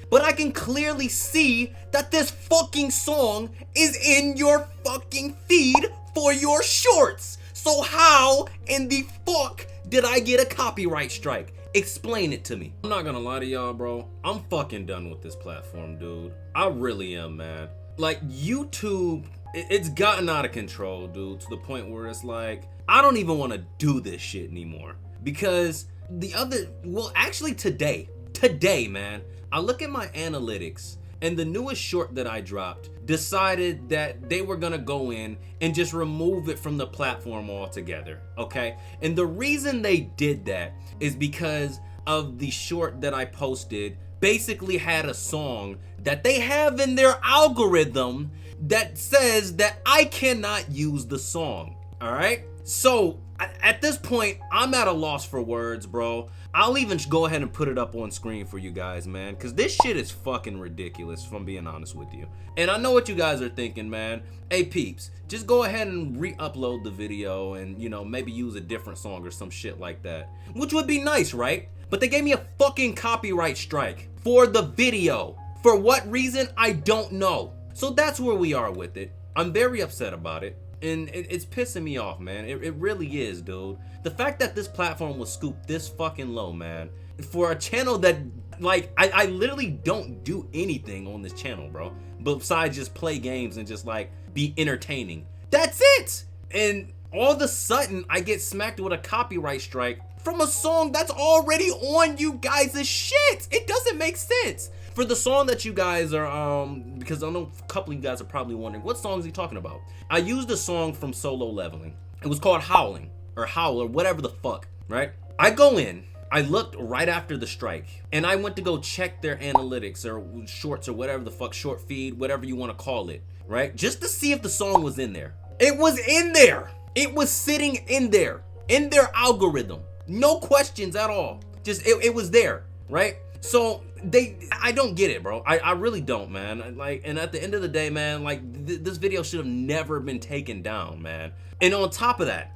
but I can clearly see that this fucking song is in your fucking feed for your shorts. So how in the fuck did I get a copyright strike? Explain it to me. I'm not gonna lie to y'all, bro. I'm fucking done with this platform, dude. I really am, man. Like, YouTube, it's gotten out of control, dude, to the point where it's like, I don't even want to do this shit anymore. Because actually today, man, I look at my analytics and the newest short that I dropped decided that they were gonna go in and just remove it from the platform altogether, okay? And the reason they did that is because of the short that I posted basically had a song that they have in their algorithm that says that I cannot use the song, all right? So at this point, I'm at a loss for words, bro. I'll even go ahead and put it up on screen for you guys, man, because this shit is fucking ridiculous, if I'm being honest with you. And I know what you guys are thinking, man. Hey, peeps, just go ahead and re-upload the video and, you know, maybe use a different song or some shit like that, which would be nice, right? But they gave me a fucking copyright strike for the video. For what reason, I don't know. So that's where we are with it. I'm very upset about it. And it's pissing me off, man. It really is, dude. The fact that this platform was scooped this fucking low, man, for a channel that, like, I literally don't do anything on this channel, bro, besides just play games and just, like, be entertaining. That's it! And all of a sudden, I get smacked with a copyright strike from a song that's already on you guys' shit. It doesn't make sense. For the song that you guys are, because I know a couple of you guys are probably wondering, what song is he talking about? I used a song from Solo Leveling. It was called Howling, or Howl, or whatever the fuck, right? I go in, I looked right after the strike, and I went to go check their analytics, or shorts, or whatever the fuck, short feed, whatever you want to call it, right? Just to see if the song was in there. It was in there! It was sitting in there, in their algorithm. No questions at all. Just, it was there, right? So I don't get it, bro. I really don't, man. Like, and at the end of the day, man, like, this video should have never been taken down, man. And on top of that,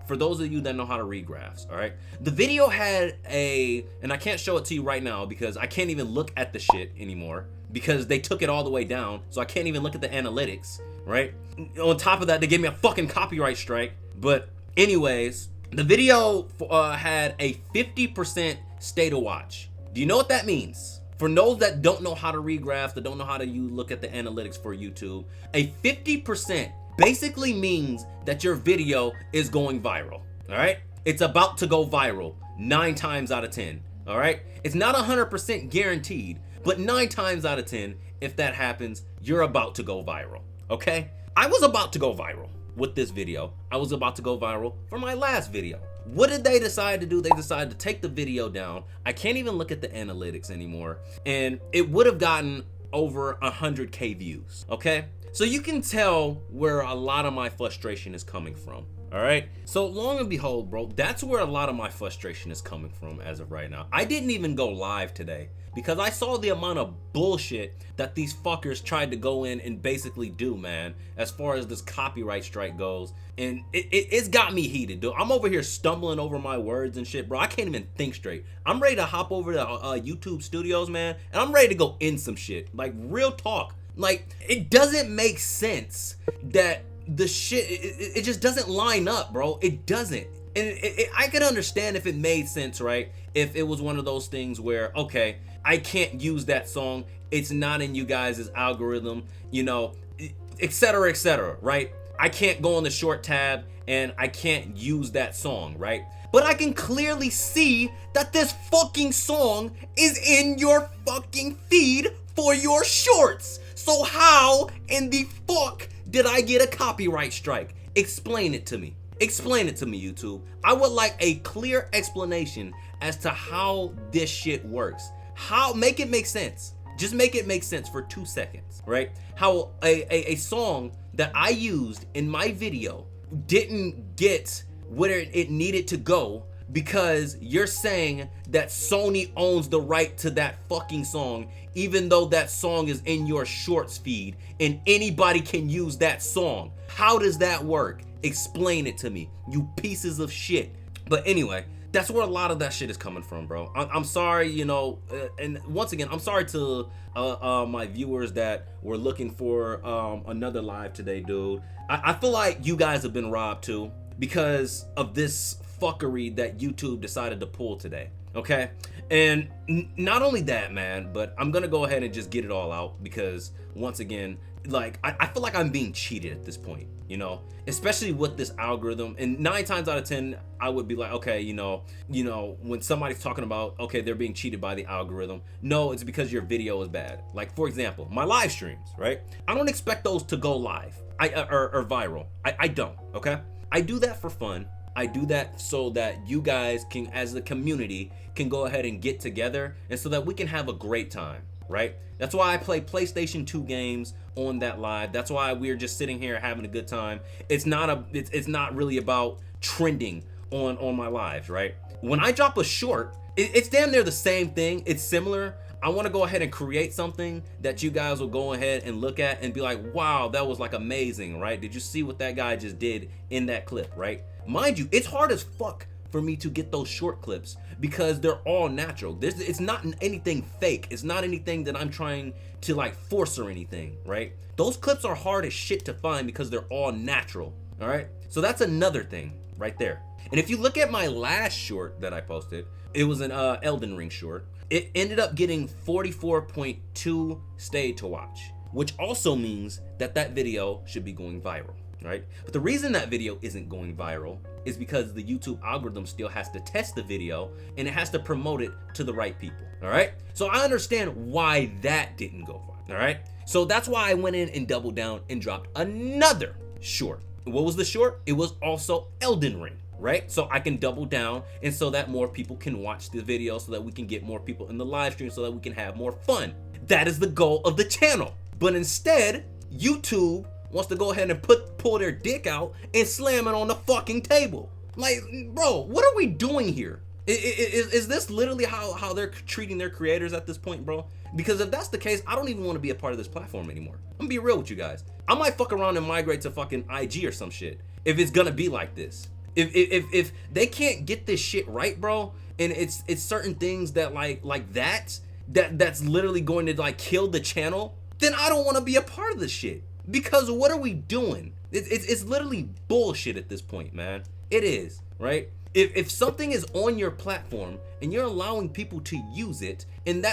for those of you that know how to read graphs, all right, the video had and I can't show it to you right now because I can't even look at the shit anymore because they took it all the way down, so I can't even look at the analytics, right? On top of that, they gave me a fucking copyright strike. But anyways, the video had a 50% stay to watch. Do you know what that means? For those that don't know how to read graphs, that don't know how to look at the analytics for YouTube, a 50% basically means that your video is going viral, all right? It's about to go viral 9 times out of 10, all right? It's not 100% guaranteed, but 9 times out of 10, if that happens, you're about to go viral, okay? I was about to go viral with this video. I was about to go viral for my last video. What did they decide to do? They decided to take the video down. I can't even look at the analytics anymore. And it would have gotten over 100K views, okay? So you can tell where a lot of my frustration is coming from, all right? So long and behold, bro, that's where a lot of my frustration is coming from as of right now. I didn't even go live today because I saw the amount of bullshit that these fuckers tried to go in and basically do, man, as far as this copyright strike goes. And it's got me heated, dude. I'm over here stumbling over my words and shit, bro. I can't even think straight. I'm ready to hop over to YouTube Studios, man, and I'm ready to go in some shit. Like, real talk. Like, it doesn't make sense that the shit, it just doesn't line up, bro. It doesn't. And I could understand if it made sense, right? If it was one of those things where, okay, I can't use that song, it's not in you guys' algorithm, you know, etc., right? I can't go on the short tab and I can't use that song, right? But I can clearly see that this fucking song is in your fucking feed for your shorts. So how in the fuck did I get a copyright strike? Explain it to me. Explain it to me, YouTube. I would like a clear explanation as to how this shit works. Make it make sense. Just make it make sense for 2 seconds, right? How a song that I used in my video didn't get where it needed to go because you're saying that Sony owns the right to that fucking song, even though that song is in your shorts feed and anybody can use that song. How does that work? Explain it to me, you pieces of shit. But anyway, That's where a lot of that shit is coming from, bro. I'm sorry, you know, and once again, I'm sorry to my viewers that were looking for another live today, dude. I feel like you guys have been robbed too because of this fuckery that YouTube decided to pull today. Okay, and not only that, man, but I'm gonna go ahead and just get it all out because once again, like I feel like I'm being cheated at this point, you know, especially with this algorithm. And 9 times out of 10 I would be like, okay, you know, when somebody's talking about, okay, they're being cheated by the algorithm, no, it's because your video is bad. Like, for example, my live streams, right? I don't expect those to go live or viral. I don't. Okay, I do that for fun. I do that so that you guys can, as the community, can go ahead and get together and so that we can have a great time, right? That's why I play PlayStation 2 games on that live. That's why we're just sitting here having a good time. It's not really about trending on my lives, right? When I drop a short, it's damn near the same thing. It's similar. I want to go ahead and create something that you guys will go ahead and look at and be like, wow, that was like amazing, right? Did you see what that guy just did in that clip, right? Mind you, it's hard as fuck for me to get those short clips because they're all natural. It's not anything fake. It's not anything that I'm trying to like force or anything, right? Those clips are hard as shit to find because they're all natural, all right? So that's another thing right there. And if you look at my last short that I posted, it was an Elden Ring short. It ended up getting 44.2 stayed to watch, which also means that that video should be going viral, right? But the reason that video isn't going viral is because the YouTube algorithm still has to test the video and it has to promote it to the right people, all right? So I understand why that didn't go viral, all right? So that's why I went in and doubled down and dropped another short. What was the short? It was also Elden Ring, right? So I can double down and so that more people can watch the video, so that we can get more people in the live stream, so that we can have more fun. That is the goal of the channel. But instead, YouTube wants to go ahead and pull their dick out and slam it on the fucking table. Like, bro, what are we doing here? Is this literally how they're treating their creators at this point, bro? Because if that's the case, I don't even want to be a part of this platform anymore. I'm gonna be real with you guys. I might fuck around and migrate to fucking IG or some shit if it's gonna be like this. If they can't get this shit right, bro, and it's certain things that that's literally going to like kill the channel, then I don't want to be a part of this shit. Because what are we doing? It's literally bullshit at this point, man. It is, right? If something is on your platform and you're allowing people to use it, and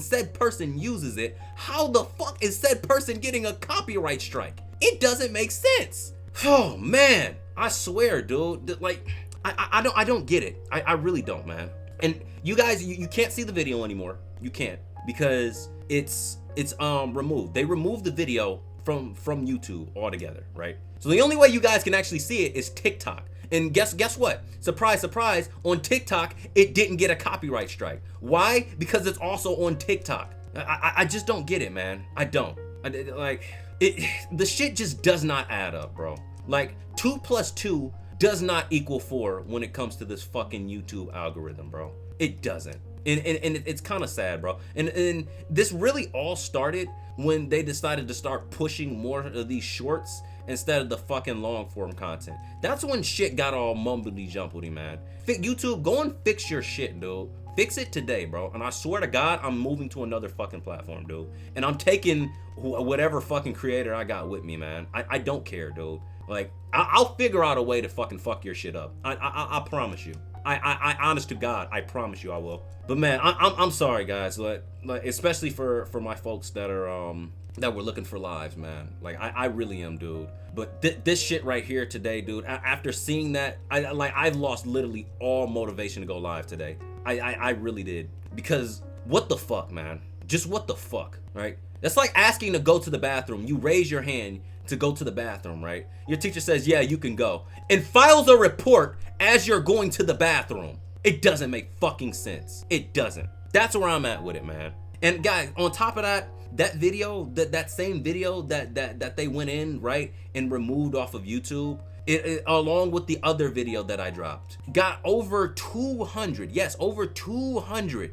said person uses it, how the fuck is said person getting a copyright strike? It doesn't make sense. Oh man, I swear, dude. Like, I don't get it. I really don't, man. And you guys, you can't see the video anymore. You can't, because it's removed. They removed the video from YouTube altogether, right? So the only way you guys can actually see it is TikTok. And guess what? Surprise, surprise, on TikTok, it didn't get a copyright strike. Why? Because it's also on TikTok. I just don't get it, man. I don't. The shit just does not add up, bro. Like, 2 + 2 does not equal 4 when it comes to this fucking YouTube algorithm, bro. It doesn't. And it's kind of sad, bro. And this really all started when they decided to start pushing more of these shorts instead of the fucking long form content. That's when shit got all mumbly jumbledy, man. YouTube, go and fix your shit, dude. Fix it today, bro. And I swear to God, I'm moving to another fucking platform, dude. And I'm taking whatever fucking creator I got with me, man. I don't care, dude. Like, I'll figure out a way to fucking fuck your shit up. I promise you. I honest to God, I promise you I will. But man, I'm sorry, guys. Like especially for my folks that are that were looking for lives, man. Like I really am, dude. But this shit right here today, dude. After seeing that, I've lost literally all motivation to go live today. I really did, because what the fuck, man? Just what the fuck, right? That's like asking to go to the bathroom. You raise your hand to go to the bathroom, right? Your teacher says, yeah, you can go, and files a report as you're going to the bathroom. It doesn't make fucking sense. It doesn't. That's where I'm at with it, man. And guys, on top of that, that video, that same video that they went in, right, and removed off of YouTube, it along with the other video that I dropped, got over 200, yes, over 200%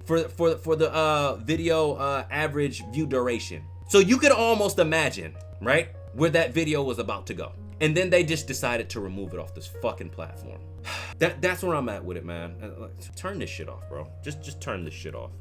for the video average view duration. So you could almost imagine, right, where that video was about to go. And then they just decided to remove it off this fucking platform. That's where I'm at with it, man. Turn this shit off, bro. Just turn this shit off.